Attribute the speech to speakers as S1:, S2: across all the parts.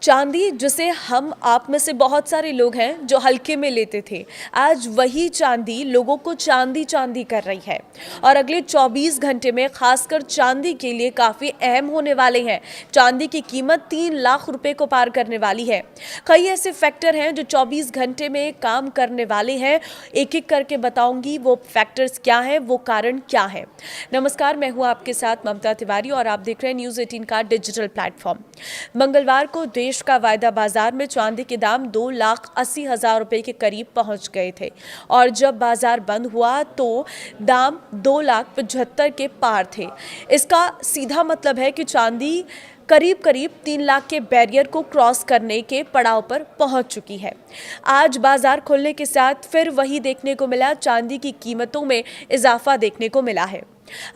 S1: चांदी जिसे हम आप में से बहुत सारे लोग हैं जो हल्के में लेते थे, आज वही चांदी लोगों को चांदी चांदी कर रही है। और अगले 24 घंटे में खासकर चांदी के लिए काफ़ी अहम होने वाले हैं। चांदी की कीमत 3 लाख रुपए को पार करने वाली है। कई ऐसे फैक्टर हैं जो 24 घंटे में काम करने वाले हैं। एक एक करके बताऊंगी वो फैक्टर्स क्या हैं, वो कारण क्या है। नमस्कार, मैं हूँ आपके साथ ममता तिवारी और आप देख रहे हैं न्यूज़ 18 का डिजिटल प्लेटफॉर्म। मंगलवार को देश का वायदा बाजार में चांदी के दाम 2,80,000 रुपए के करीब पहुंच गए थे और जब बाजार बंद हुआ तो दाम 2,75,000 के पार थे। इसका सीधा मतलब है कि चांदी करीब करीब 3 लाख के बैरियर को क्रॉस करने के पड़ाव पर पहुंच चुकी है। आज बाजार खुलने के साथ फिर वही देखने को मिला, चांदी की कीमतों में इजाफा देखने को मिला है।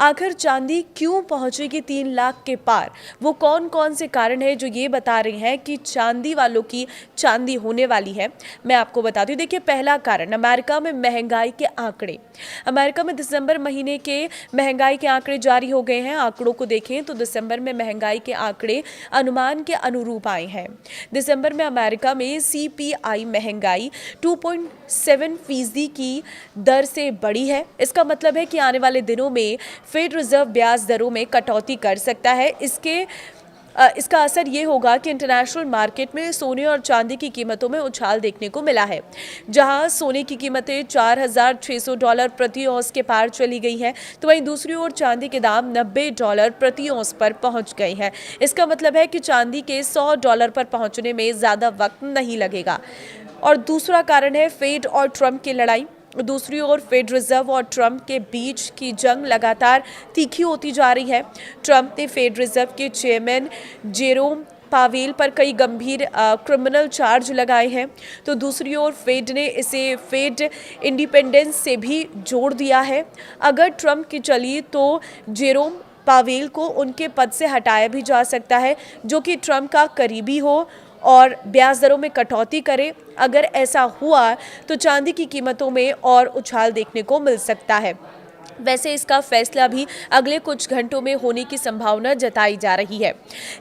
S1: आखिर चांदी क्यों पहुंचेगी 3 लाख के पार? वो कौन कौन से कारण हैं जो ये बता रहे हैं कि चांदी वालों की चांदी होने वाली है? मैं आपको बताती हूँ। देखिए, पहला कारण अमेरिका में महंगाई के आंकड़े। अमेरिका में दिसंबर महीने के महंगाई के आंकड़े जारी हो गए हैं। आंकड़ों को देखें तो दिसंबर में महंगाई के आंकड़े अनुमान के अनुरूप आए हैं। दिसंबर में अमेरिका में CPI महंगाई 2.7% की दर से बढ़ी है। इसका मतलब है कि आने वाले दिनों में फेड रिजर्व ब्याज दरों में कटौती कर सकता है। इसका असर ये होगा कि इंटरनेशनल मार्केट में सोने और चांदी की कीमतों में उछाल देखने को मिला है। जहां सोने की कीमतें $4,600 प्रति औंस के पार चली गई हैं, तो वहीं दूसरी ओर चांदी के दाम $90 प्रति औंस पर पहुंच गए हैं। इसका मतलब है कि चांदी के $100 पर पहुंचने में ज़्यादा वक्त नहीं लगेगा। और दूसरा कारण है फेड और ट्रंप की लड़ाई। दूसरी ओर फेड रिजर्व और ट्रंप के बीच की जंग लगातार तीखी होती जा रही है। ट्रंप ने फेड रिजर्व के चेयरमैन जेरोम पावेल पर कई गंभीर क्रिमिनल चार्ज लगाए हैं, तो दूसरी ओर फेड ने इसे फेड इंडिपेंडेंस से भी जोड़ दिया है। अगर ट्रंप की चली तो जेरोम पावेल को उनके पद से हटाया भी जा सकता है, जो कि ट्रंप का करीबी हो और ब्याज दरों में कटौती करे। अगर ऐसा हुआ तो चांदी की कीमतों में और उछाल देखने को मिल सकता है। वैसे इसका फैसला भी अगले कुछ घंटों में होने की संभावना जताई जा रही है।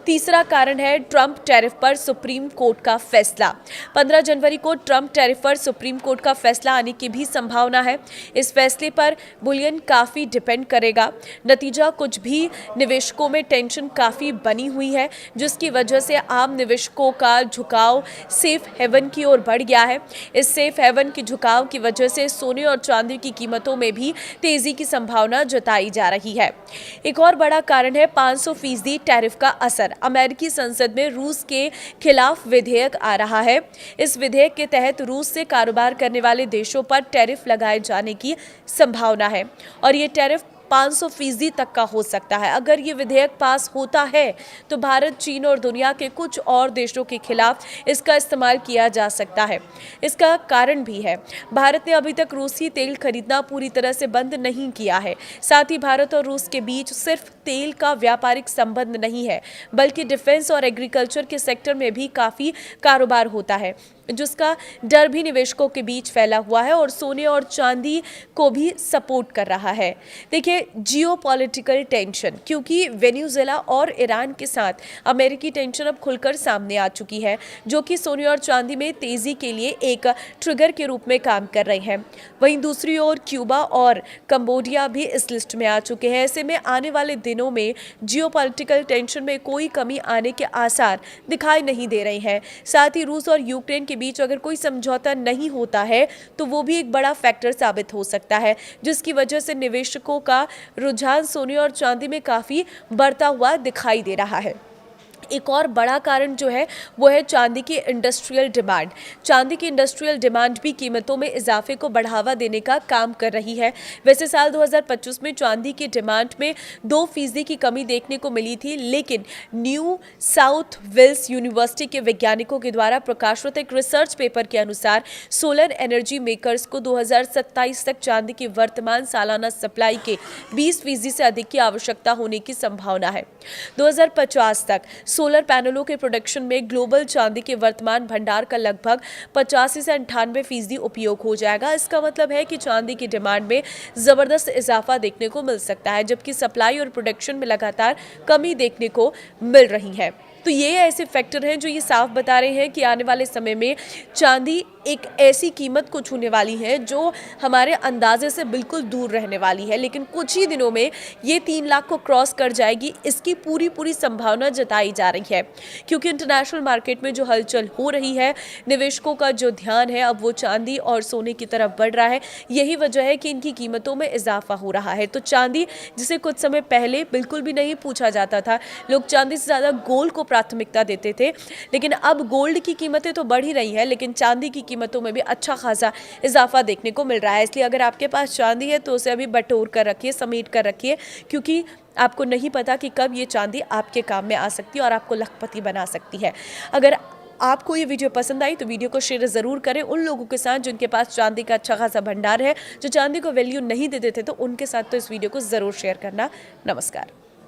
S1: तीसरा कारण है ट्रंप टैरिफ पर सुप्रीम कोर्ट का फैसला। 15 जनवरी को ट्रंप टैरिफ पर सुप्रीम कोर्ट का फैसला आने की भी संभावना है। इस फैसले पर बुलियन काफ़ी डिपेंड करेगा। नतीजा कुछ भी निवेशकों में टेंशन काफ़ी बनी हुई है, जिसकी वजह से आम निवेशकों का झुकाव सेफ हेवन की ओर बढ़ गया है। इस सेफ हेवन की झुकाव की वजह से सोने और चांदी की कीमतों में भी तेजी की संभावना जताई जा रही है। एक और बड़ा कारण है 500% टैरिफ का असर। अमेरिकी संसद में रूस के खिलाफ विधेयक आ रहा है। इस विधेयक के तहत रूस से कारोबार करने वाले देशों पर टैरिफ लगाए जाने की संभावना है और ये टैरिफ 500% तक का हो सकता है। अगर ये विधेयक पास होता है तो भारत, चीन और दुनिया के कुछ और देशों के खिलाफ इसका इस्तेमाल किया जा सकता है। इसका कारण भी है, भारत ने अभी तक रूसी तेल खरीदना पूरी तरह से बंद नहीं किया है। साथ ही भारत और रूस के बीच सिर्फ तेल का व्यापारिक संबंध नहीं है, बल्कि डिफेंस और एग्रीकल्चर के सेक्टर में भी काफ़ी कारोबार होता है, जिसका डर भी निवेशकों के बीच फैला हुआ है और सोने और चांदी को भी सपोर्ट कर रहा है। देखिए, जियोपॉलिटिकल टेंशन, क्योंकि वेनेजुएला और ईरान के साथ अमेरिकी टेंशन अब खुलकर सामने आ चुकी है, जो कि सोने और चांदी में तेजी के लिए एक ट्रिगर के रूप में काम कर रहे हैं। वहीं दूसरी ओर क्यूबा और कंबोडिया भी इस लिस्ट में आ चुके हैं। ऐसे में आने वाले दिनों में जियोपॉलिटिकल टेंशन में कोई कमी आने के आसार दिखाई नहीं दे रहे हैं। साथ ही रूस और यूक्रेन के बीच अगर कोई समझौता नहीं होता है तो वो भी एक बड़ा फैक्टर साबित हो सकता है, जिसकी वजह से निवेशकों का रुझान सोने और चांदी में काफ़ी बढ़ता हुआ दिखाई दे रहा है। एक और बड़ा कारण जो है वो है चांदी की इंडस्ट्रियल डिमांड। चांदी की इंडस्ट्रियल डिमांड भी कीमतों में इजाफे को बढ़ावा देने का काम कर रही है। वैसे साल 2025 में चांदी की डिमांड में 2% की कमी देखने को मिली थी, लेकिन न्यू साउथ वेल्स यूनिवर्सिटी के वैज्ञानिकों के द्वारा प्रकाशित एक रिसर्च पेपर के अनुसार सोलर एनर्जी मेकर्स को 2027 तक चांदी की वर्तमान सालाना सप्लाई के 20% से अधिक की आवश्यकता होने की संभावना है। 2050 तक सोलर पैनलों के प्रोडक्शन में ग्लोबल चांदी के वर्तमान भंडार का लगभग 85 से 98% उपयोग हो जाएगा। इसका मतलब है कि चांदी की डिमांड में जबरदस्त इजाफा देखने को मिल सकता है, जबकि सप्लाई और प्रोडक्शन में लगातार कमी देखने को मिल रही है। तो ये ऐसे फैक्टर हैं जो ये साफ बता रहे हैं कि आने वाले समय में चांदी एक ऐसी कीमत को छूने वाली है जो हमारे अंदाजे से बिल्कुल दूर रहने वाली है, लेकिन कुछ ही दिनों में ये 3 लाख को क्रॉस कर जाएगी, इसकी पूरी संभावना जताई जा रही है। क्योंकि इंटरनेशनल मार्केट में जो हलचल हो रही है, निवेशकों का जो ध्यान है अब वो चांदी और सोने की तरफ बढ़ रहा है। यही वजह है कि इनकी कीमतों में इजाफा हो रहा है। तो चांदी, जिसे कुछ समय पहले बिल्कुल भी नहीं पूछा जाता था, लोग चांदी से ज़्यादा गोल्ड को प्राथमिकता देते थे, लेकिन अब गोल्ड की कीमतें तो बढ़ ही रही हैं, लेकिन चांदी की कीमतों में भी अच्छा खासा इजाफा देखने को मिल रहा है। इसलिए अगर आपके पास चांदी है तो उसे अभी बटोर कर रखिए, समेट कर रखिए, क्योंकि आपको नहीं पता कि कब ये चांदी आपके काम में आ सकती है और आपको लखपति बना सकती है। अगर आपको ये वीडियो पसंद आई तो वीडियो को शेयर ज़रूर करें उन लोगों के साथ जिनके पास चांदी का अच्छा खासा भंडार है, जो चांदी को वैल्यू नहीं देते थे, तो उनके साथ तो इस वीडियो को ज़रूर शेयर करना। नमस्कार।